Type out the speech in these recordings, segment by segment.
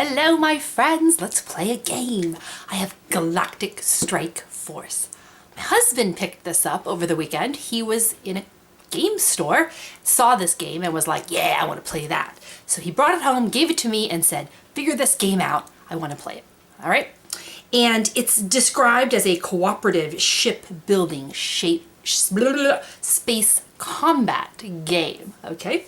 Hello my friends, let's play a game. I have Galactic Strike Force. My husband picked this up over the weekend. He was in a game store, saw this game and was like, yeah, I want to play that. So he brought it home, gave it to me and said, figure this game out. I want to play it. All right. And it's described as a cooperative ship building space combat game. Okay.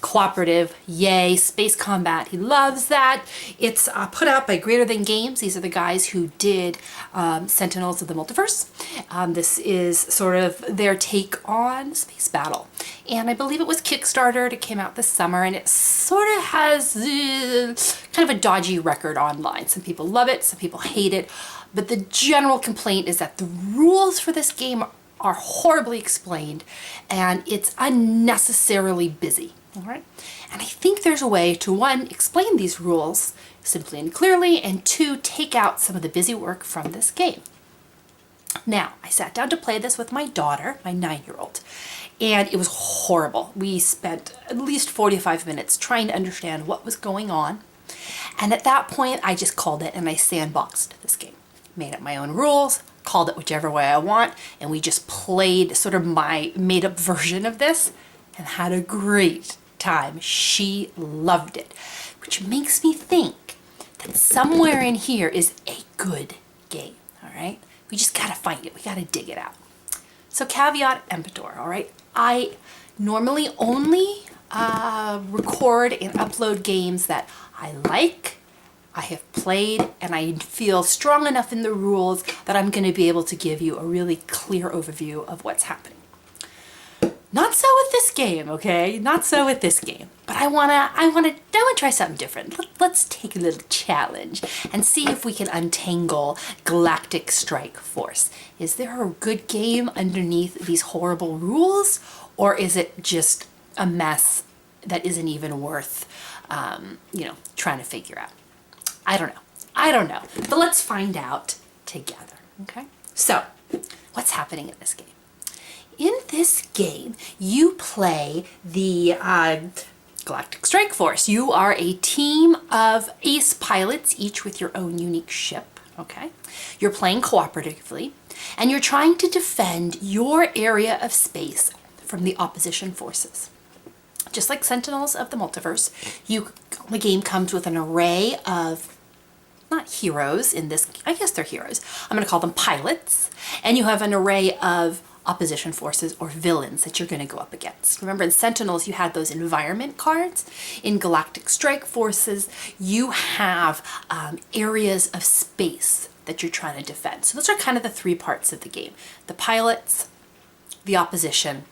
Cooperative, yay, space combat, he loves that. It's put out by Greater Than Games. These are the guys who did Sentinels of the Multiverse. This is sort of their take on space battle. And I believe it was Kickstartered. It came out this summer and it sort of has kind of a dodgy record online. Some people love it, some people hate it. But the general complaint is that the rules for this game are horribly explained and it's unnecessarily busy. All right. And I think there's a way to, one, explain these rules simply and clearly, and two, take out some of the busy work from this game. Now, I sat down to play this with my daughter, my 9-year-old, and it was horrible. We spent at least 45 minutes trying to understand what was going on. And at that point, I just called it and I sandboxed this game. Made up my own rules, called it whichever way I want, and we just played sort of my made-up version of this and had a great time. She loved it, which makes me think that somewhere in here is a good game. All right, we just gotta find it. We gotta dig it out. So caveat emptor. All right, I normally only record and upload games that I like, I have played, and I feel strong enough in the rules that I'm going to be able to give you a really clear overview of what's happening. Not so with this game, okay? Not so with this game. But I wanna try something different. Let's take a little challenge and see if we can untangle Galactic Strike Force. Is there a good game underneath these horrible rules, or is it just a mess that isn't even worth, trying to figure out? I don't know. But let's find out together. Okay? So, what's happening in this game? In this game, you play the Galactic Strike Force. You are a team of ace pilots, each with your own unique ship, okay? You're playing cooperatively, and you're trying to defend your area of space from the opposition forces. Just like Sentinels of the Multiverse, the game comes with an array of, not heroes in this, I guess they're heroes. I'm going to call them pilots. And you have an array of opposition forces or villains that you're going to go up against. Remember in Sentinels you had those environment cards. In Galactic Strike Forces you have areas of space that you're trying to defend. So those are kind of the three parts of the game. The pilots, the opposition,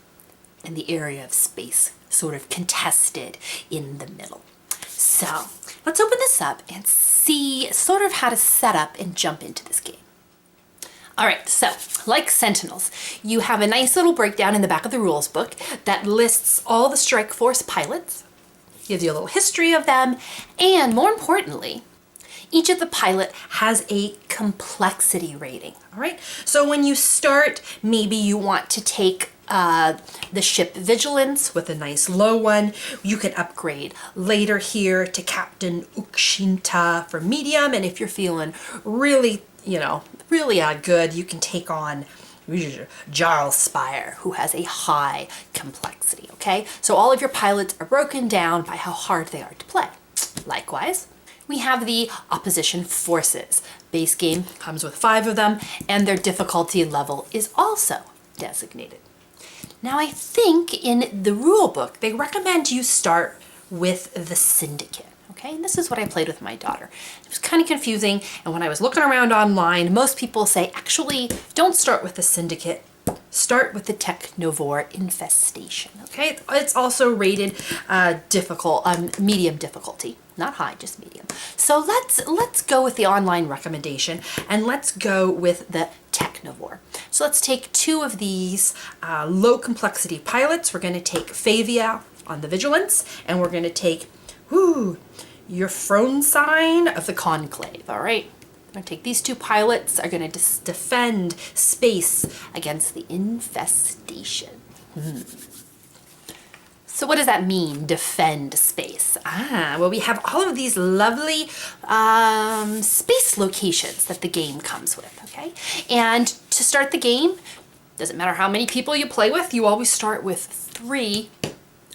and the area of space sort of contested in the middle. So let's open this up and see sort of how to set up and jump into this game. All right, so like Sentinels, you have a nice little breakdown in the back of the rules book that lists all the Strike Force pilots, gives you a little history of them, and more importantly, each of the pilot has a complexity rating, all right? So when you start, maybe you want to take the ship Vigilance with a nice low one. You can upgrade later here to Captain Ukshinta for medium, and if you're feeling really good, you can take on Jarl Spire, who has a high complexity, okay? So all of your pilots are broken down by how hard they are to play. Likewise, we have the opposition forces. Base game comes with 5 of them, and their difficulty level is also designated. Now I think in the rule book, they recommend you start with the Syndicate. Okay, and this is what I played with my daughter. It was kind of confusing, and when I was looking around online, most people say, actually, don't start with the Syndicate, start with the Technovore Infestation, okay? It's also rated medium difficulty, not high, just medium. So let's go with the online recommendation, and let's go with the Technovore. So let's take 2 of these low complexity pilots. We're gonna take Favia on the Vigilance, and we're gonna take, your Frone sign of the Conclave, all right? I'm gonna take these 2 pilots, are gonna defend space against the infestation. So what does that mean, defend space? Well, we have all of these lovely space locations that the game comes with, okay? And to start the game, doesn't matter how many people you play with, you always start with 3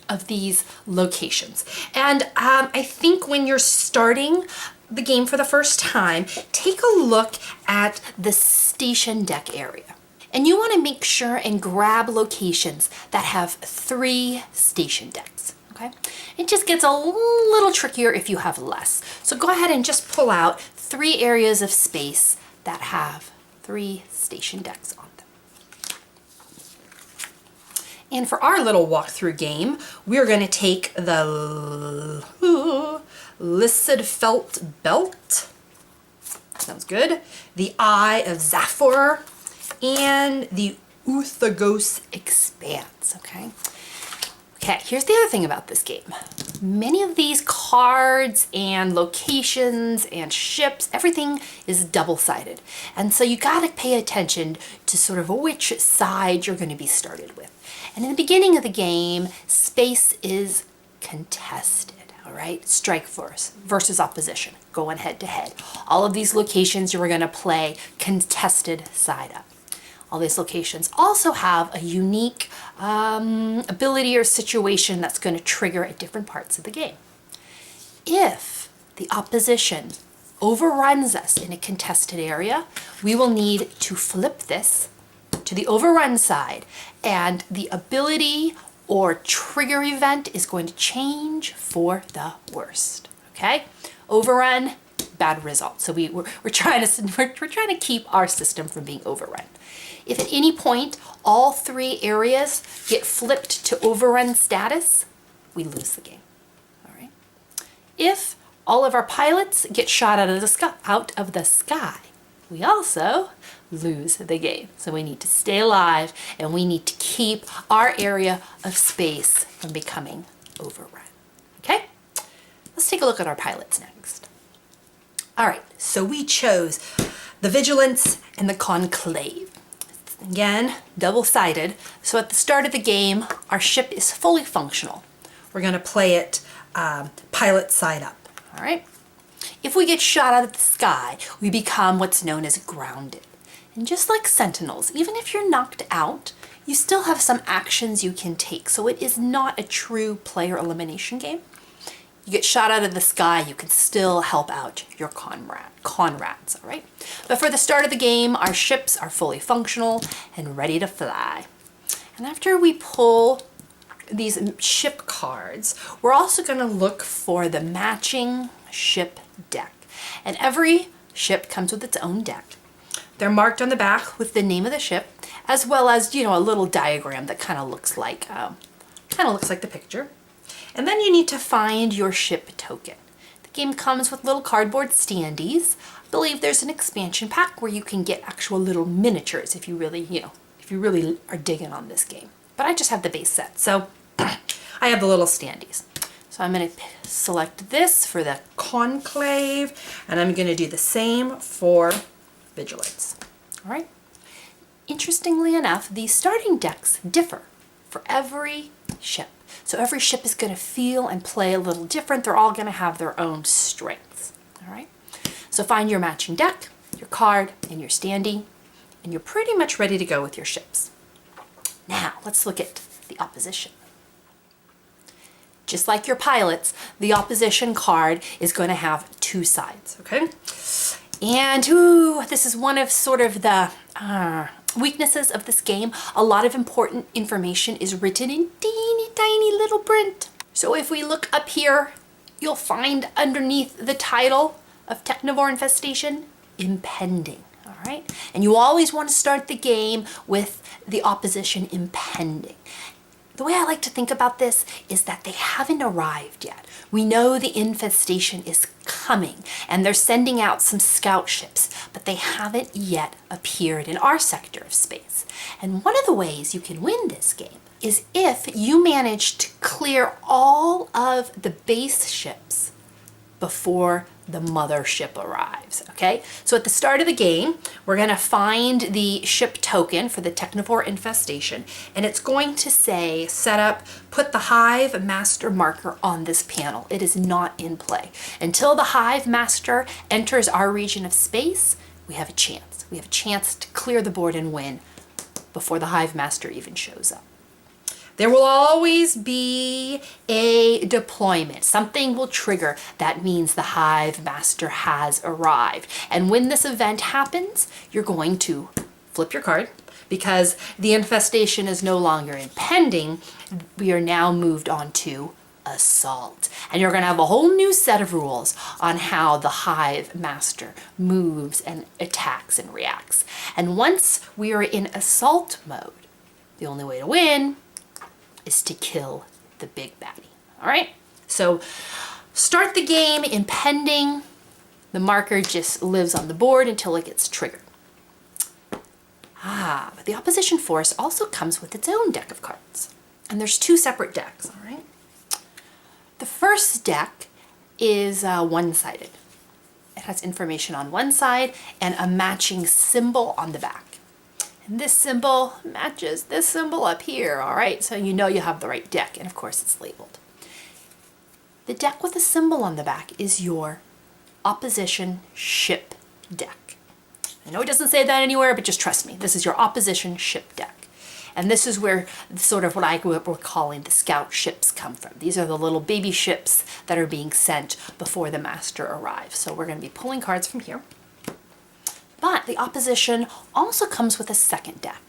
of these locations. And I think when you're starting the game for the first time, take a look at the station deck area. And you want to make sure and grab locations that have 3 station decks, okay? It just gets a little trickier if you have less. So go ahead and just pull out 3 areas of space that have 3 station decks on them. And for our little walkthrough game, we're going to take the Lissid Felt Belt, sounds good, the Eye of Zaphor, and the Uthagos Expanse, okay? Okay, here's the other thing about this game. Many of these cards and locations and ships, everything is double-sided. And so you gotta pay attention to sort of which side you're gonna be started with. And in the beginning of the game, space is contested, all right? Strike Force versus opposition, going head to head. All of these locations you're gonna play contested side up. All these locations also have a unique ability or situation that's going to trigger at different parts of the game. If the opposition overruns us in a contested area, we will need to flip this to the overrun side, and the ability or trigger event is going to change for the worst. Okay? Overrun, bad result. So we're trying to keep our system from being overrun. If at any point all 3 areas get flipped to overrun status, we lose the game. All right. If all of our pilots get shot out of the sky, we also lose the game. So we need to stay alive, and we need to keep our area of space from becoming overrun. Okay? Let's take a look at our pilots next. All right, so we chose the Vigilance and the Conclave. Again, double-sided. So at the start of the game, our ship is fully functional. We're going to play it pilot side up. All right. If we get shot out of the sky, we become what's known as grounded. And just like Sentinels, even if you're knocked out, you still have some actions you can take. So it is not a true player elimination game. You get shot out of the sky, you can still help out your Conrads, all right? But for the start of the game, our ships are fully functional and ready to fly. And after we pull these ship cards, we're also gonna look for the matching ship deck. And every ship comes with its own deck. They're marked on the back with the name of the ship, as well as, a little diagram that kind of looks like the picture. And then you need to find your ship token. The game comes with little cardboard standees. I believe there's an expansion pack where you can get actual little miniatures if you really are digging on this game. But I just have the base set, so I have the little standees. So I'm going to select this for the Conclave, and I'm going to do the same for Vigilance. All right. Interestingly enough, these starting decks differ for every ship. So every ship is going to feel and play a little different. They're all going to have their own strengths. All right. So find your matching deck, your card, and your standee, and you're pretty much ready to go with your ships. Now, let's look at the opposition. Just like your pilots, the opposition card is going to have 2 sides, okay? And, this is one of sort of the weaknesses of this game. A lot of important information is written in teeny tiny little print. So if we look up here, you'll find underneath the title of Technivore Infestation, impending, all right? And you always want to start the game with the opposition impending. The way I like to think about this is that they haven't arrived yet. We know the infestation is coming, and they're sending out some scout ships, but they haven't yet appeared in our sector of space. And one of the ways you can win this game is if you manage to clear all of the base ships before the mothership arrives, okay? So at the start of the game, we're gonna find the ship token for the Technovore infestation, and it's going to say, set up, put the Hive Master marker on this panel. It is not in play. Until the Hive Master enters our region of space, we have a chance. We have a chance to clear the board and win before the Hive Master even shows up. There will always be a deployment. Something will trigger. That means the Hive Master has arrived. And when this event happens, you're going to flip your card because the infestation is no longer impending. We are now moved on to assault. And you're going to have a whole new set of rules on how the Hive Master moves and attacks and reacts. And once we are in assault mode, the only way to win is to kill the big baddie. All right? So start the game impending. The marker just lives on the board until it gets triggered. But the opposition force also comes with its own deck of cards. And there's two separate decks, all right? The first deck is one-sided. It has information on one side and a matching symbol on the back. And this symbol matches this symbol up here, all right? So you know you have the right deck, and of course it's labeled. The deck with a symbol on the back is your opposition ship deck. I know it doesn't say that anywhere, but just trust me. This is your opposition ship deck. And this is where sort of what we're calling the scout ships come from. These are the little baby ships that are being sent before the master arrives. So we're going to be pulling cards from here. But the opposition also comes with a second deck.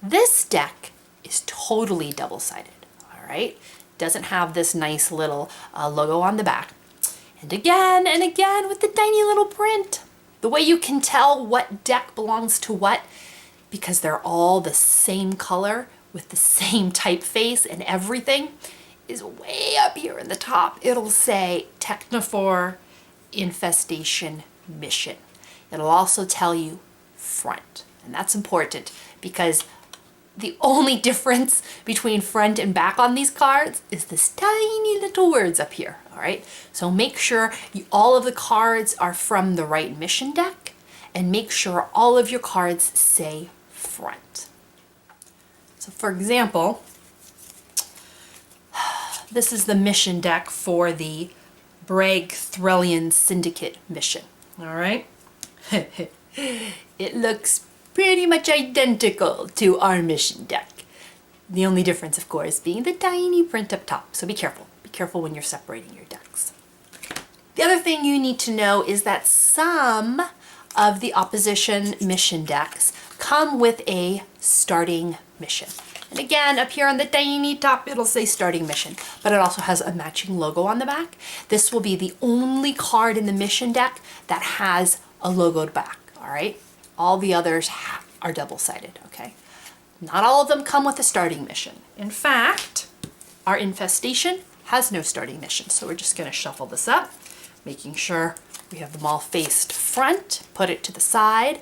This deck is totally double-sided, all right? Doesn't have this nice little logo on the back. And again with the tiny little print. The way you can tell what deck belongs to what, because they're all the same color with the same typeface and everything, is way up here in the top. It'll say Technovore Infestation Mission. It'll also tell you front, and that's important because the only difference between front and back on these cards is this tiny little words up here, all right? So make sure all of the cards are from the right mission deck, and make sure all of your cards say front. So for example, this is the mission deck for the Bragg Threllian Syndicate mission, all right? It looks pretty much identical to our mission deck. The only difference, of course, being the tiny print up top. So be careful. Be careful when you're separating your decks. The other thing you need to know is that some of the opposition mission decks come with a starting mission. And again, up here on the tiny top, it'll say starting mission, but it also has a matching logo on the back. This will be the only card in the mission deck that has a logoed back, all right? All the others are double-sided, okay? Not all of them come with a starting mission. In fact, our infestation has no starting mission, so we're just gonna shuffle this up, making sure we have them all faced front, put it to the side.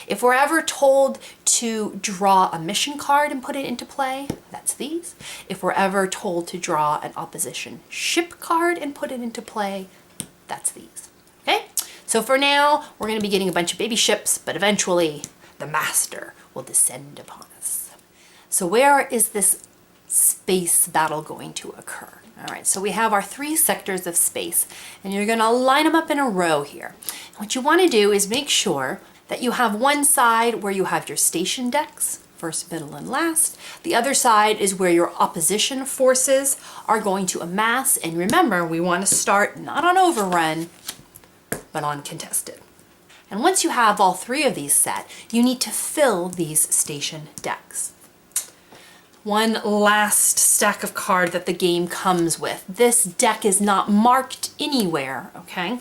If we're ever told to draw a mission card and put it into play, that's these. If we're ever told to draw an opposition ship card and put it into play, that's these, okay? So for now, we're going to be getting a bunch of baby ships, but eventually the master will descend upon us. So where is this space battle going to occur? All right, so we have our 3 sectors of space, and you're going to line them up in a row here. And what you want to do is make sure that you have one side where you have your station decks, first, middle, and last. The other side is where your opposition forces are going to amass. And remember, we want to start not on overrun, but on contested. And once you have all 3 of these set, you need to fill these station decks. One last stack of card that the game comes with. This deck is not marked anywhere, okay?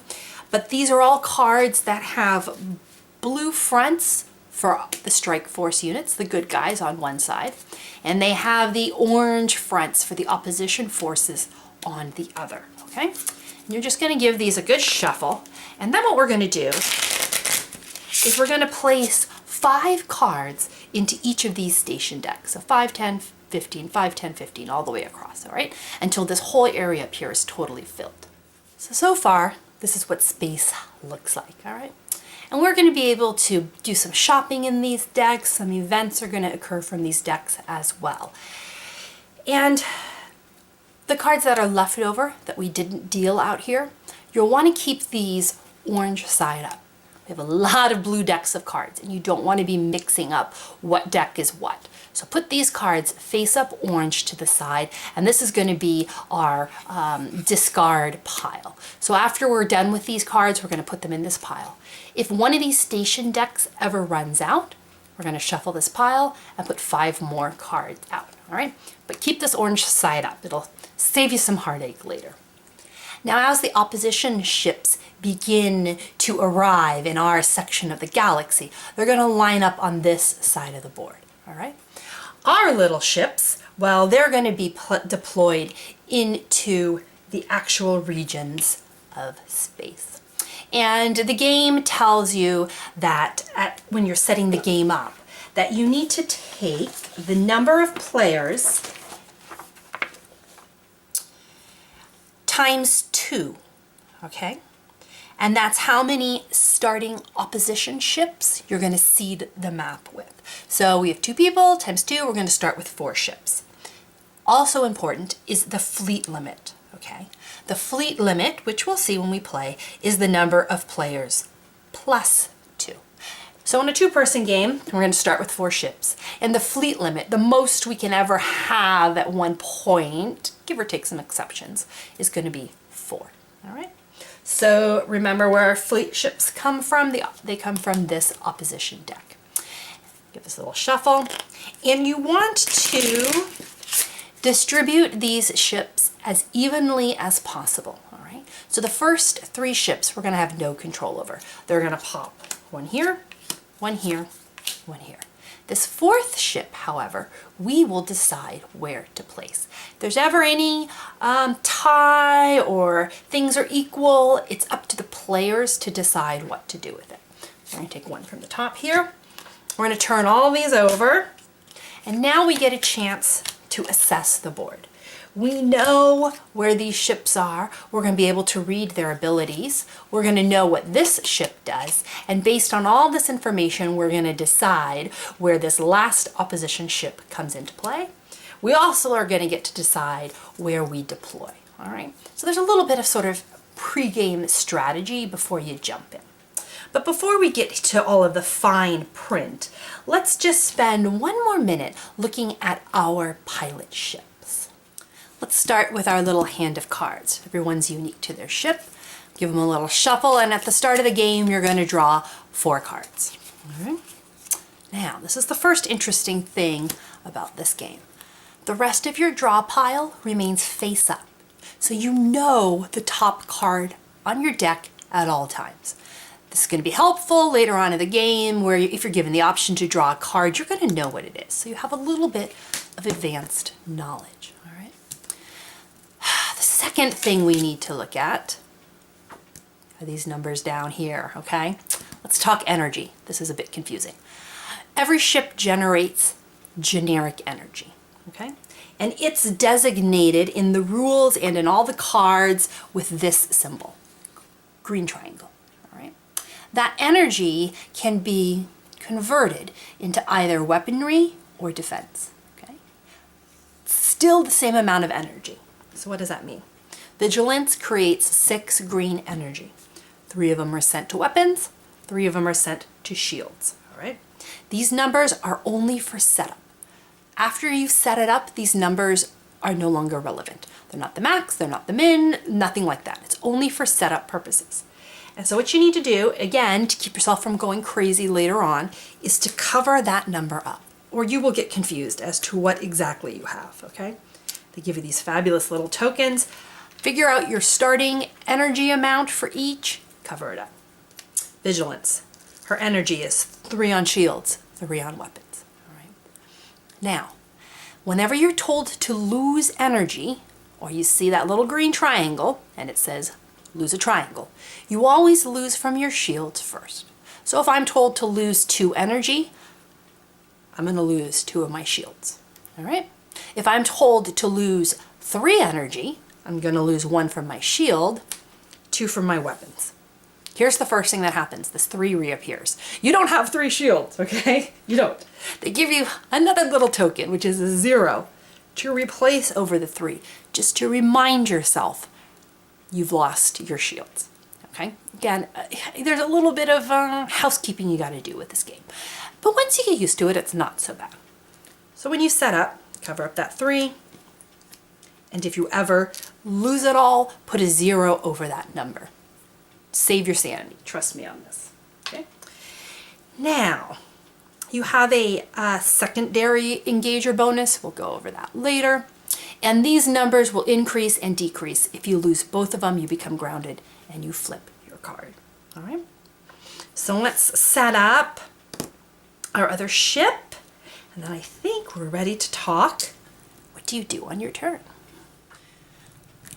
But these are all cards that have blue fronts for the Strike Force units, the good guys on one side, and they have the orange fronts for the opposition forces on the other, okay? And you're just gonna give these a good shuffle, and then what we're gonna do is we're gonna place 5 cards into each of these station decks. So 5, 10, 15, 5, 10, 15, all the way across, all right? Until this whole area up here is totally filled. So far, This is what space looks like, all right? And we're going to be able to do some shopping in these decks. Some events are going to occur from these decks as well. And the cards that are left over that we didn't deal out here, you'll want to keep these orange side up. We have a lot of blue decks of cards, and you don't want to be mixing up what deck is what. So put these cards face up orange to the side, and this is going to be our discard pile. So after we're done with these cards, we're going to put them in this pile. If one of these station decks ever runs out, we're going to shuffle this pile and put 5 more cards out, all right? But keep this orange side up. It'll save you some heartache later. Now, as the opposition ships begin to arrive in our section of the galaxy, they're going to line up on this side of the board, all right? Our little ships, well, they're going to be deployed into the actual regions of space. And the game tells you that when you're setting the game up, that you need to take the number of players times 2, okay? And that's how many starting opposition ships you're going to seed the map with. So we have 2 people times 2, we're going to start with 4 ships. Also important is the fleet limit, okay? The fleet limit, which we'll see when we play, is the number of players plus 2. So in a 2-person game, we're going to start with 4 ships. And the fleet limit, the most we can ever have at one point, give or take some exceptions, is going to be 4, all right? So remember where our fleet ships come from. They come from this opposition deck. Give this a little shuffle. And you want to distribute these ships as evenly as possible, all right? So the first 3 ships we're going to have no control over. They're going to pop 1 here, 1 here, 1 here. This 4th ship, however, we will decide where to place. If there's ever any tie or things are equal, it's up to the players to decide what to do with it. We're going to take 1 from the top here. We're going to turn all these over, and now we get a chance to assess the board. We know where these ships are. We're going to be able to read their abilities. We're going to know what this ship does. And based on all this information, we're going to decide where this last opposition ship comes into play. We also are going to get to decide where we deploy. All right. So there's a little bit of sort of pre-game strategy before you jump in. But before we get to all of the fine print, let's just spend 1 more minute looking at our pilot ship. Let's start with our little hand of cards. Everyone's unique to their ship. Give them a little shuffle, and at the start of the game, you're going to draw 4 cards. All right. Now, this is the first interesting thing about this game. The rest of your draw pile remains face up, so you know the top card on your deck at all times. This is going to be helpful later on in the game, where if you're given the option to draw a card, you're going to know what it is. So you have a little bit of advanced knowledge. Second thing we need to look at are these numbers down here, okay? Let's talk energy. This is a bit confusing. Every ship generates generic energy, okay? And it's designated in the rules and in all the cards with this symbol, green triangle, all right? That energy can be converted into either weaponry or defense, okay? Still the same amount of energy. So what does that mean? Vigilance creates 6 green energy. 3 of them are sent to weapons, 3 of them are sent to shields, all right? These numbers are only for setup. After you set it up, these numbers are no longer relevant. They're not the max, they're not the min, nothing like that. It's only for setup purposes. And so what you need to do, again, to keep yourself from going crazy later on, is to cover that number up, or you will get confused as to what exactly you have, okay? They give you these fabulous little tokens. Figure out your starting energy amount for each, cover it up. Vigilance. Her energy is 3 on shields, 3 on weapons. All right. Now, whenever you're told to lose energy, or you see that little green triangle, and it says lose a triangle, you always lose from your shields first. So if I'm told to lose 2 energy, I'm going to lose 2 of my shields. All right. If I'm told to lose 3 energy, I'm going to lose 1 from my shield, 2 from my weapons. Here's the first thing that happens. This 3 reappears. You don't have 3 shields, okay? You don't. They give you another little token, which is a 0, to replace over the 3, just to remind yourself you've lost your shields, okay? Again, there's a little bit of housekeeping you got to do with this game. But once you get used to it, it's not so bad. So when you set up, cover up that 3, and if you ever lose it all, put a 0 over that number. Save your sanity. Trust me on this. Okay. Now, you have a secondary engager bonus. We'll go over that later. And these numbers will increase and decrease. If you lose both of them, you become grounded and you flip your card. All right. So let's set up our other ship. And then I think we're ready to talk. What do you do on your turn?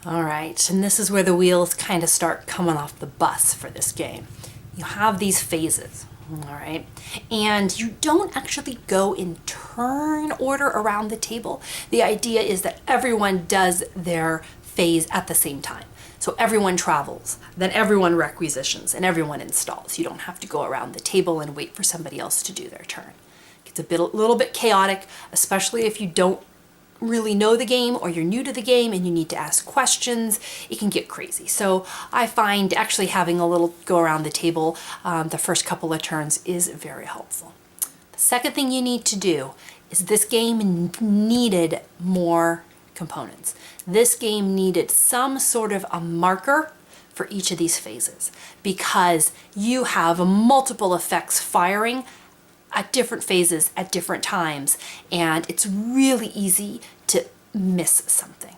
All right, and this is where the wheels kind of start coming off the bus for this game. You have these phases, all right? And you don't actually go in turn order around the table. The idea is that everyone does their phase at the same time. So everyone travels, then everyone requisitions, and everyone installs. You don't have to go around the table and wait for somebody else to do their turn. It's a little bit chaotic, especially if you don't really know the game or you're new to the game and you need to ask questions. It can get crazy. So I find actually having a little go around the table the first couple of turns is very helpful. The second thing you need to do is this game needed more components. This game needed some sort of a marker for each of these phases because you have multiple effects firing at different phases at different times, and it's really easy to miss something.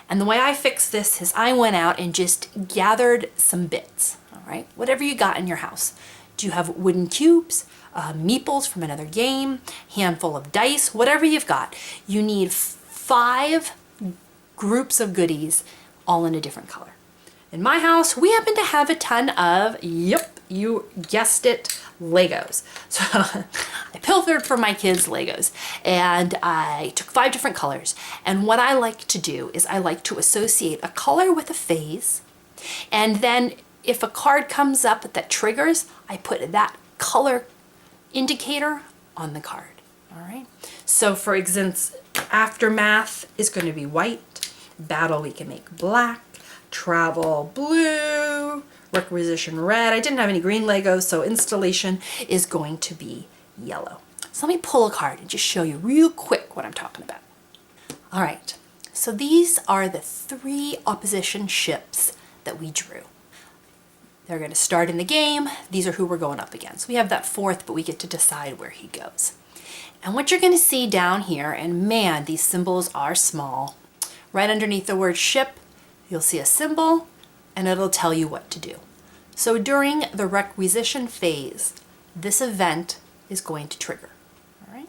And the way I fixed this is I went out and just gathered some bits, all right? Whatever you got in your house. Do you have wooden cubes, meeples from another game, handful of dice, whatever you've got. You need 5 groups of goodies, all in a different color. In my house, we happen to have a ton of, yep, you guessed it, Legos. So I pilfered from my kids' Legos and I took 5 different colors. And what I like to do is I like to associate a color with a phase. And then if a card comes up that triggers, I put that color indicator on the card. All right. So for instance, Aftermath is going to be white. Battle we can make black. Travel blue. Requisition red. I didn't have any green Legos, so installation is going to be yellow. So let me pull a card and just show you real quick what I'm talking about. All right, so these are the 3 opposition ships that we drew. They're going to start in the game. These are who we're going up against. We have that 4th, but we get to decide where he goes. And what you're going to see down here, and man, these symbols are small. Right underneath the word ship, you'll see a symbol, and it'll tell you what to do. So during the requisition phase, this event is going to trigger. All right.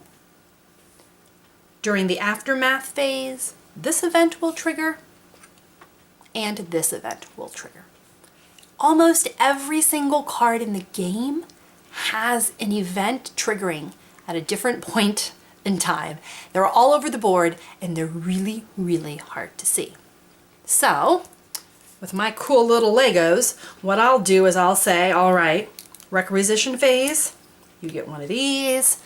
During the aftermath phase, this event will trigger, and this event will trigger. Almost every single card in the game has an event triggering at a different point in time. They're all over the board, and they're really, really hard to see. So, with my cool little Legos, what I'll do is I'll say, all right, requisition phase, you get one of these.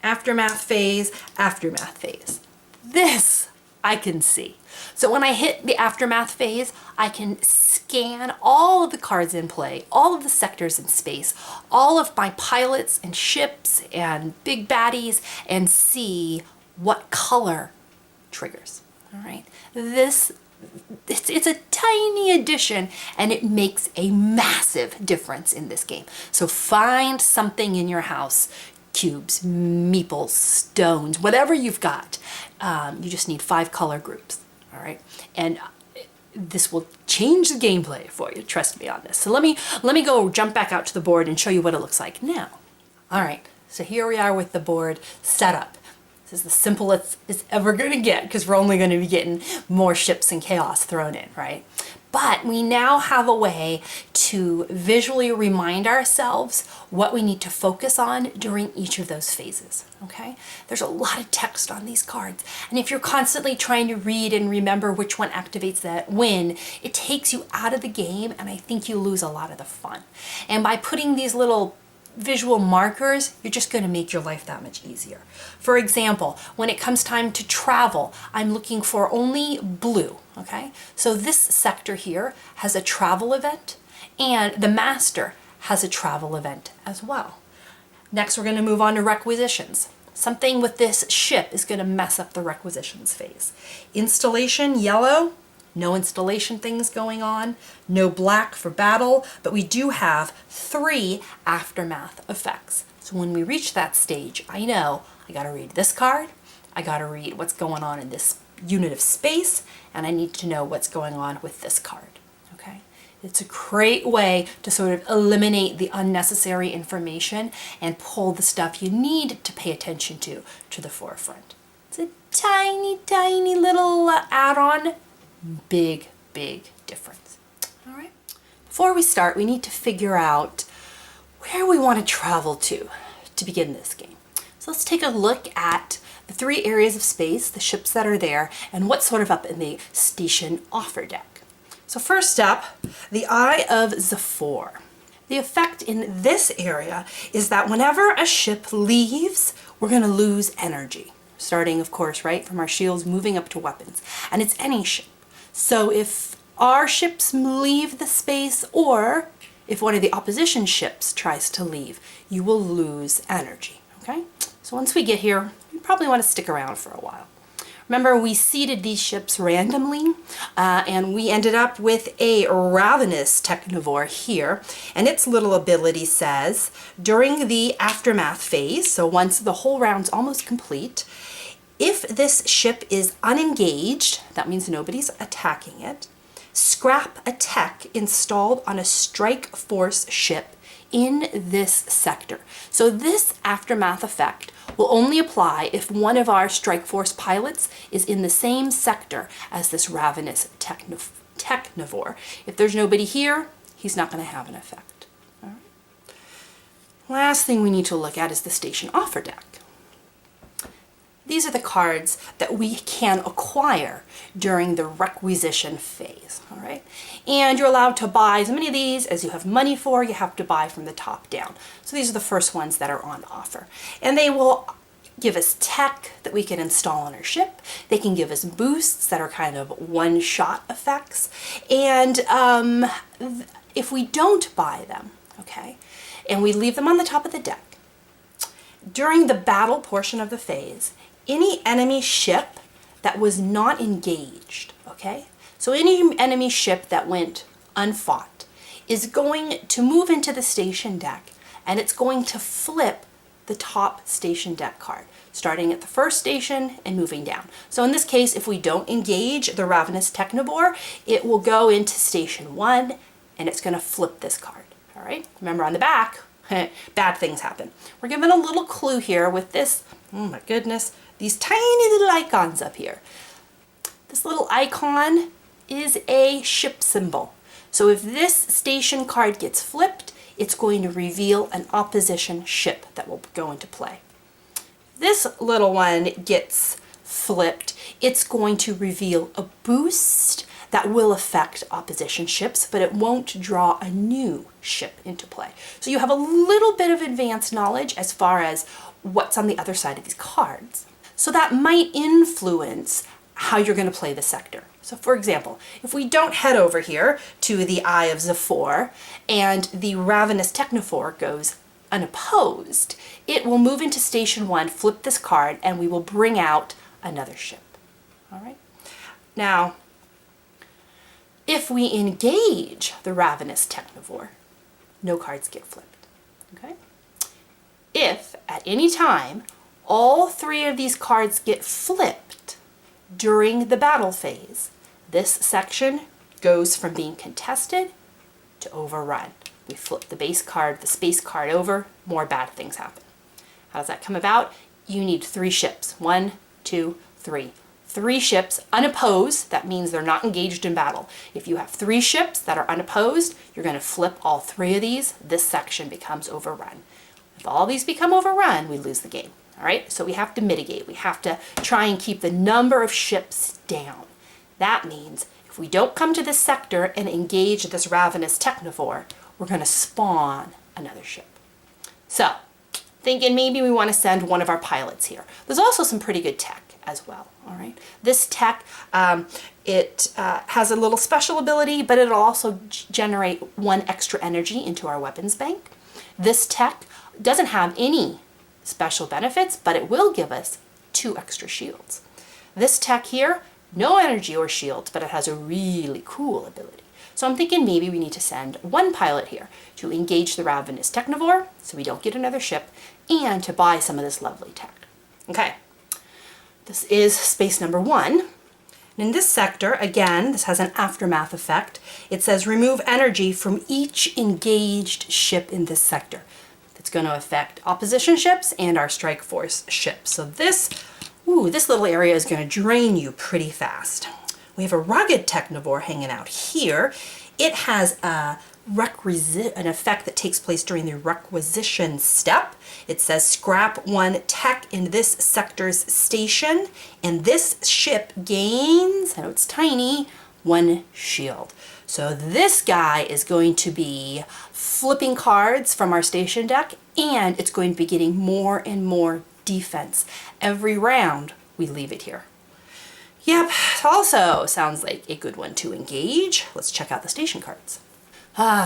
Aftermath phase, aftermath phase. This I can see. So when I hit the aftermath phase, I can scan all of the cards in play, all of the sectors in space, all of my pilots and ships and big baddies, and see what color triggers. All right. It's a tiny addition, and it makes a massive difference in this game. So find something in your house, cubes, meeples, stones, whatever you've got. You just need 5 color groups, all right? And this will change the gameplay for you, trust me on this. So let me go jump back out to the board and show you what it looks like now. All right, so here we are with the board set up. This is the simplest it's ever going to get because we're only going to be getting more ships and chaos thrown in, right? But we now have a way to visually remind ourselves what we need to focus on during each of those phases, okay? There's a lot of text on these cards, and if you're constantly trying to read and remember which one activates that when, it takes you out of the game, and I think you lose a lot of the fun. And by putting these little visual markers, you're just going to make your life that much easier. For example, when it comes time to travel, I'm looking for only blue, okay? So this sector here has a travel event, and the master has a travel event as well. Next, we're going to move on to requisitions. Something with this ship is going to mess up the requisitions phase. Installation, yellow. No installation things going on, no black for battle, but we do have 3 aftermath effects. So when we reach that stage, I know I gotta read this card, I gotta read what's going on in this unit of space, and I need to know what's going on with this card, okay? It's a great way to sort of eliminate the unnecessary information and pull the stuff you need to pay attention to the forefront. It's a tiny, tiny little add-on. Big difference. All right. Before we start, we need to figure out where we want to travel to begin this game. So let's take a look at the 3 areas of space, the ships that are there, and what's sort of up in the station offer deck. So first up, the Eye of Zephyr. The effect in this area is that whenever a ship leaves, we're going to lose energy. Starting, of course, right, from our shields, moving up to weapons. And it's any ship. So if our ships leave the space, or if one of the opposition ships tries to leave, you will lose energy, okay? So once we get here, you probably want to stick around for a while. Remember, we seeded these ships randomly, and we ended up with a Ravenous Technivore here, and its little ability says, during the aftermath phase, so once the whole round's almost complete, if this ship is unengaged, that means nobody's attacking it, scrap a tech installed on a Strike Force ship in this sector. So this aftermath effect will only apply if one of our Strike Force pilots is in the same sector as this Ravenous Technivore. If there's nobody here, he's not going to have an effect. All right. Last thing we need to look at is the station offer deck. These are the cards that we can acquire during the requisition phase, all right? And you're allowed to buy as many of these as you have money for. You have to buy from the top down. So these are the first ones that are on offer. And they will give us tech that we can install on our ship. They can give us boosts that are kind of one-shot effects. And if we don't buy them, okay, and we leave them on the top of the deck, during the battle portion of the phase, any enemy ship that was not engaged, okay? So any enemy ship that went unfought is going to move into the station deck, and it's going to flip the top station deck card, starting at the first station and moving down. So in this case, if we don't engage the Ravenous Technivore, it will go into station 1, and it's going to flip this card, all right? Remember, on the back, bad things happen. We're given a little clue here with this, oh my goodness, these tiny little icons up here. This little icon is a ship symbol. So if this station card gets flipped, it's going to reveal an opposition ship that will go into play. This little one gets flipped, it's going to reveal a boost that will affect opposition ships, but it won't draw a new ship into play. So you have a little bit of advanced knowledge as far as what's on the other side of these cards. So that might influence how you're going to play the sector. So for example, if we don't head over here to the Eye of Zephyr and the Ravenous Technivore goes unopposed, it will move into station 1, flip this card, and we will bring out another ship. All right. Now, if we engage the Ravenous Technivore, no cards get flipped. Okay? If at any time all 3 of these cards get flipped during the battle phase, this section goes from being contested to overrun. We flip the base card, the space card over, more bad things happen. How does that come about? You need 3 ships. 1, 2, 3. 3 ships unopposed, that means they're not engaged in battle. If you have 3 ships that are unopposed, you're going to flip all 3 of these. This section becomes overrun. If all these become overrun, we lose the game. All right, so we have to mitigate. We have to try and keep the number of ships down. That means if we don't come to this sector and engage this ravenous technovore, we're going to spawn another ship. So, thinking maybe we want to send one of our pilots here. There's also some pretty good tech as well. All right, this tech, it has a little special ability, but it'll also generate 1 extra energy into our weapons bank. This tech doesn't have any special benefits, but it will give us 2 extra shields. This tech here, no energy or shields, but it has a really cool ability. So I'm thinking maybe we need to send 1 pilot here to engage the ravenous technovore so we don't get another ship, and to buy some of this lovely tech. Okay, this is space number 1. And in this sector, again, this has an aftermath effect. It says remove energy from each engaged ship in this sector. It's going to affect opposition ships and our strike force ships. So this little area is going to drain you pretty fast. We have a rugged technovore hanging out here. It has an effect that takes place during the requisition step. It says scrap 1 tech in this sector's station, and this ship gains, I know it's tiny, 1 shield. So this guy is going to be flipping cards from our station deck, and it's going to be getting more and more defense. Every round we leave it here. Yep, also sounds like a good one to engage. Let's check out the station cards.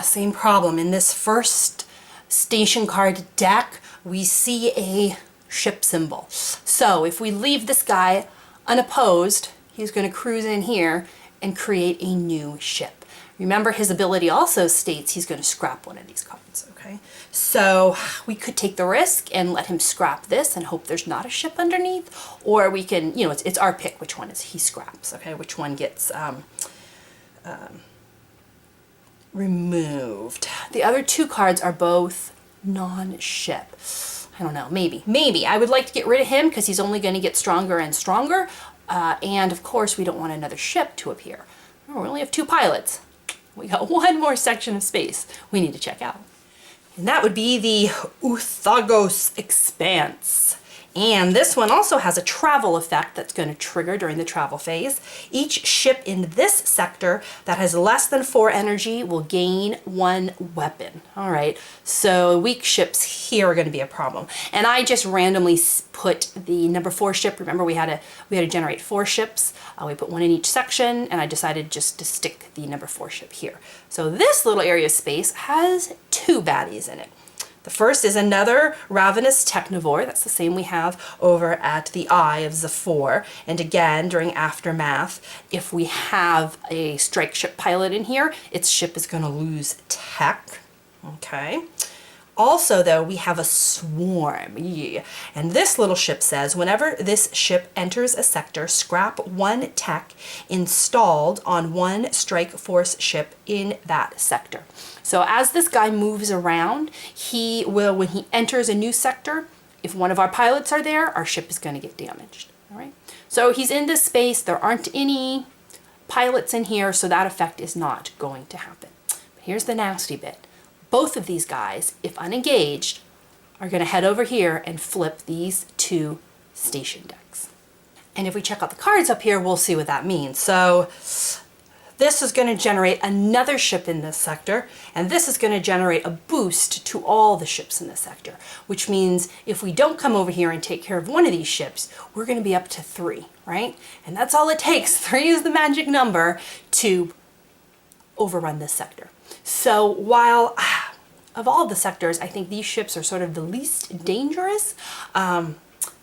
Same problem. In this first station card deck, we see a ship symbol. So if we leave this guy unopposed, he's going to cruise in here and create a new ship. Remember, his ability also states he's going to scrap 1 of these cards, okay? So we could take the risk and let him scrap this and hope there's not a ship underneath, or we can, you know, it's our pick which one is he scraps, okay? Which one gets removed. The other 2 cards are both non-ship. I don't know, maybe. I would like to get rid of him because he's only going to get stronger and stronger, and of course we don't want another ship to appear. Oh, we only have 2 pilots. We got 1 more section of space we need to check out. And that would be the Uthagos Expanse. And this one also has a travel effect that's going to trigger during the travel phase. Each ship in this sector that has less than 4 energy will gain 1 weapon. All right, so weak ships here are going to be a problem. And I just randomly put the number 4 ship. Remember, we had to generate 4 ships. We put 1 in each section, and I decided just to stick the number 4 ship here. So this little area of space has 2 baddies in it. The first is another ravenous technovore. That's the same we have over at the Eye of Zephyr. And again, during Aftermath, if we have a strike ship pilot in here, its ship is going to lose tech. Okay. Also, though, we have a swarm. Yeah. And this little ship says, whenever this ship enters a sector, scrap 1 tech installed on 1 strike force ship in that sector. So as this guy moves around, he will, when he enters a new sector, if one of our pilots are there, our ship is going to get damaged. All right. So he's in this space. There aren't any pilots in here, so that effect is not going to happen. But here's the nasty bit. Both of these guys, if unengaged, are going to head over here and flip these 2 station decks. And if we check out the cards up here, we'll see what that means. So this is going to generate another ship in this sector, and this is going to generate a boost to all the ships in this sector, which means if we don't come over here and take care of 1 of these ships, we're going to be up to 3, right? And that's all it takes. 3 is the magic number to overrun this sector. So while of all the sectors, I think these ships are sort of the least dangerous, they're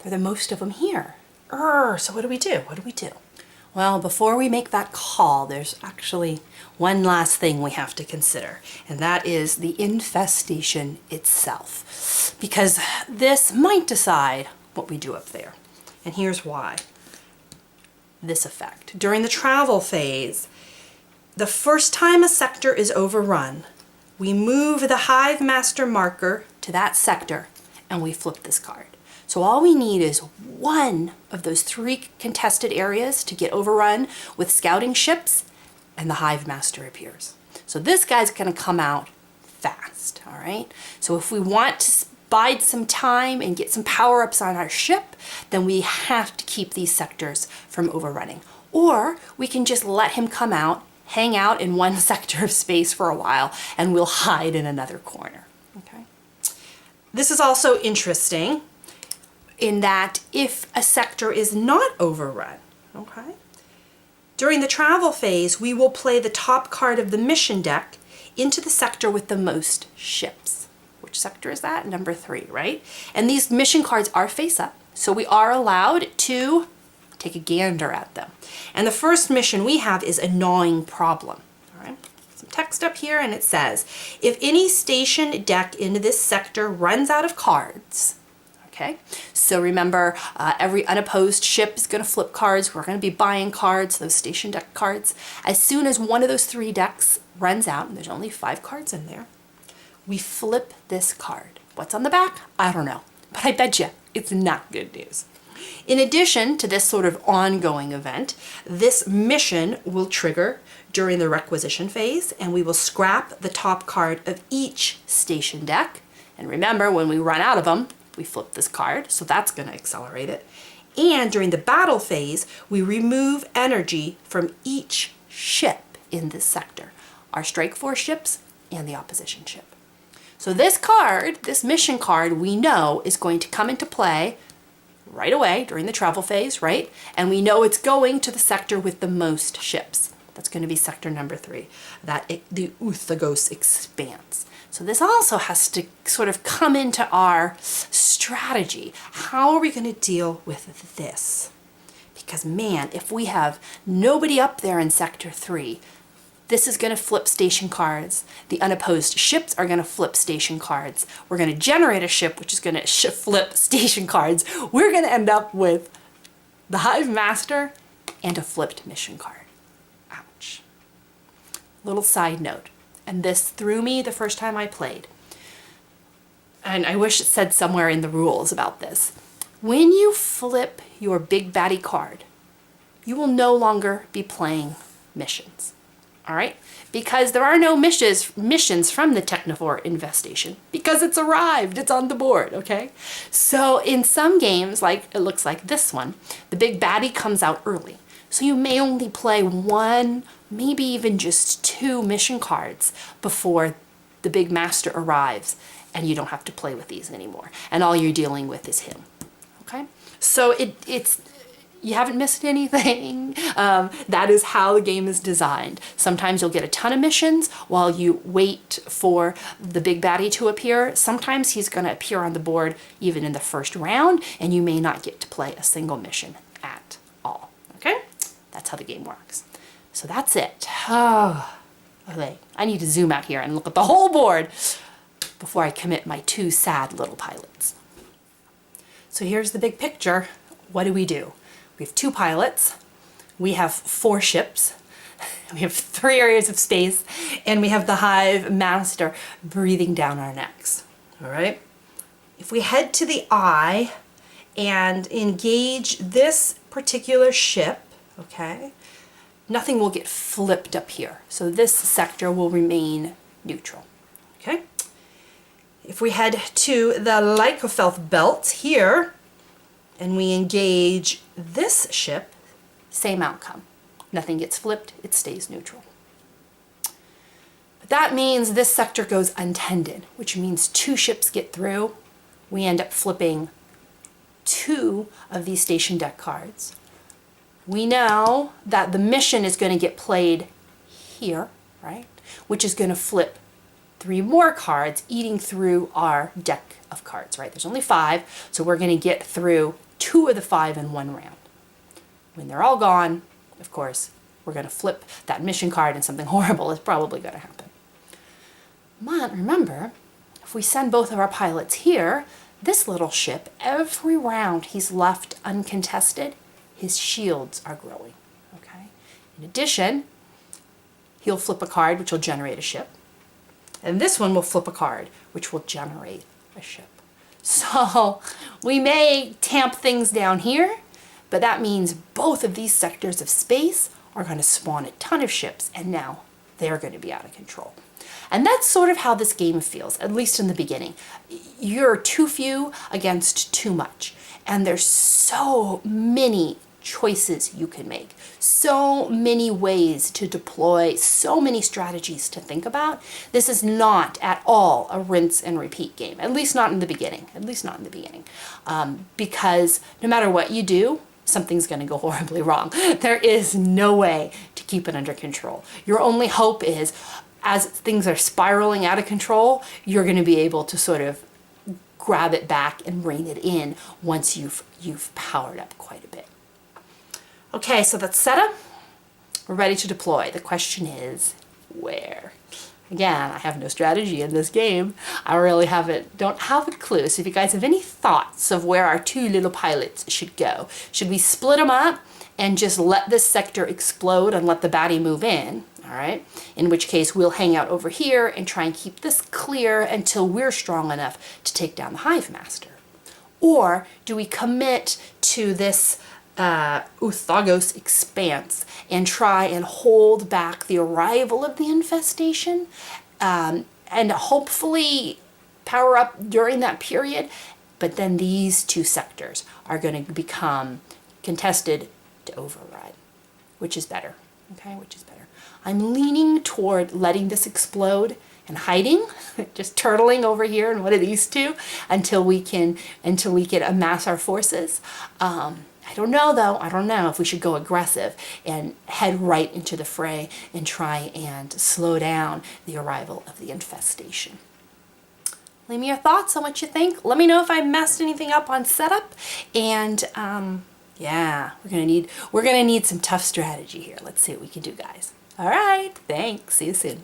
the most of them here. So what do we do? What do we do? Well, before we make that call, there's actually one last thing we have to consider, and that is the infestation itself, because this might decide what we do up there. And here's why. This effect. During the travel phase, the first time a sector is overrun, we move the Hive Master marker to that sector and we flip this card. So So all we need is one of those 3 contested areas to get overrun with scouting ships, and the Hive Master appears. So this guy's going to come out fast, all right? So if we want to bide some time and get some power-ups on our ship, then we have to keep these sectors from overrunning. Or we can just let him come out, hang out in one sector of space for a while, and we'll hide in another corner, okay? This is also interesting in that if a sector is not overrun, okay, during the travel phase, we will play the top card of the mission deck into the sector with the most ships. Which sector is that? Number 3, right? And these mission cards are face up, so we are allowed to take a gander at them. And the first mission we have is a gnawing problem. All right, some text up here, and it says, if any station deck in this sector runs out of cards, okay, so remember, every unopposed ship is going to flip cards. We're going to be buying cards, those station deck cards. As soon as one of those 3 decks runs out, and there's only 5 cards in there, we flip this card. What's on the back? I don't know, but I bet you it's not good news. In addition to this sort of ongoing event, this mission will trigger during the requisition phase, and we will scrap the top card of each station deck. And remember, when we run out of them, we flip this card, so that's going to accelerate it. And during the battle phase, we remove energy from each ship in this sector, our Strike Force ships and the opposition ship. So this card, this mission card, we know is going to come into play right away during the travel phase, right? And we know it's going to the sector with the most ships. That's going to be sector number 3, the Uthagos Expanse. So this also has to sort of come into our strategy. How are we going to deal with this? Because man, if we have nobody up there in sector 3, this is going to flip station cards. The unopposed ships are going to flip station cards. We're going to generate a ship which is going to flip station cards. We're going to end up with the Hive Master and a flipped mission card. Ouch. Little side note, and this threw me the first time I played. And I wish it said somewhere in the rules about this. When you flip your big baddie card, you will no longer be playing missions. All right, because there are no missions from the Technovore infestation because it's arrived, it's on the board, okay? So in some games, like it looks like this one, the big baddie comes out early. So you may only play 1, maybe even just 2 mission cards before the big master arrives, and you don't have to play with these anymore. And all you're dealing with is him, okay? So it's you haven't missed anything. That is how the game is designed. Sometimes you'll get a ton of missions while you wait for the big baddie to appear. Sometimes he's going to appear on the board even in the first round, and you may not get to play a single mission at all. Okay? That's how the game works. So that's it. Oh, okay. I need to zoom out here and look at the whole board before I commit my 2 sad little pilots. So here's the big picture. What do? We have 2 pilots, we have 4 ships, we have 3 areas of space, and we have the Hive Master breathing down our necks, all right? If we head to the eye and engage this particular ship, okay, nothing will get flipped up here. So this sector will remain neutral, okay? If we head to the Lycophelth belt here, and we engage this ship, same outcome. Nothing gets flipped, it stays neutral. But that means this sector goes untended, which means 2 ships get through. We end up flipping 2 of these station deck cards. We know that the mission is going to get played here, right? Which is going to flip 3 more cards, eating through our deck of cards, right? There's only 5, so we're going to get through 2 of the 5 in 1 round. When they're all gone, of course, we're going to flip that mission card and something horrible is probably going to happen. But remember, if we send both of our pilots here, this little ship, every round he's left uncontested, his shields are growing, okay? In addition, he'll flip a card which will generate a ship, and this one will flip a card which will generate a ship. So we may tamp things down here, but that means both of these sectors of space are going to spawn a ton of ships, and now they're going to be out of control. And that's sort of how this game feels, at least in the beginning. You're too few against too much, and there's so many choices you can make, so many ways to deploy, so many strategies to think about. This is not at all a rinse and repeat game, at least not in the beginning, because no matter what you do, something's going to go horribly wrong. There is no way to keep it under control. Your only hope is, as things are spiraling out of control, you're going to be able to sort of grab it back and rein it in once you've powered up quite a bit. Okay, so that's set up. We're ready to deploy. The question is, where? Again, I have no strategy in this game. I really don't have a clue. So if you guys have any thoughts of where our two little pilots should go, should we split them up and just let this sector explode and let the baddie move in? All right, in which case we'll hang out over here and try and keep this clear until we're strong enough to take down the Hive Master. Or do we commit to this Uthagos expanse and try and hold back the arrival of the infestation, and hopefully power up during that period, but then these two sectors are going to become contested to override. Which is better? Okay, which is better? I'm leaning toward letting this explode and hiding, just turtling over here in one of these two until we can amass our forces. I don't know though, I don't know if we should go aggressive and head right into the fray and try and slow down the arrival of the infestation. Leave me your thoughts on what you think. Let me know if I messed anything up on setup, and yeah, we're gonna need some tough strategy here. Let's see what we can do, guys. All right, thanks. See you soon.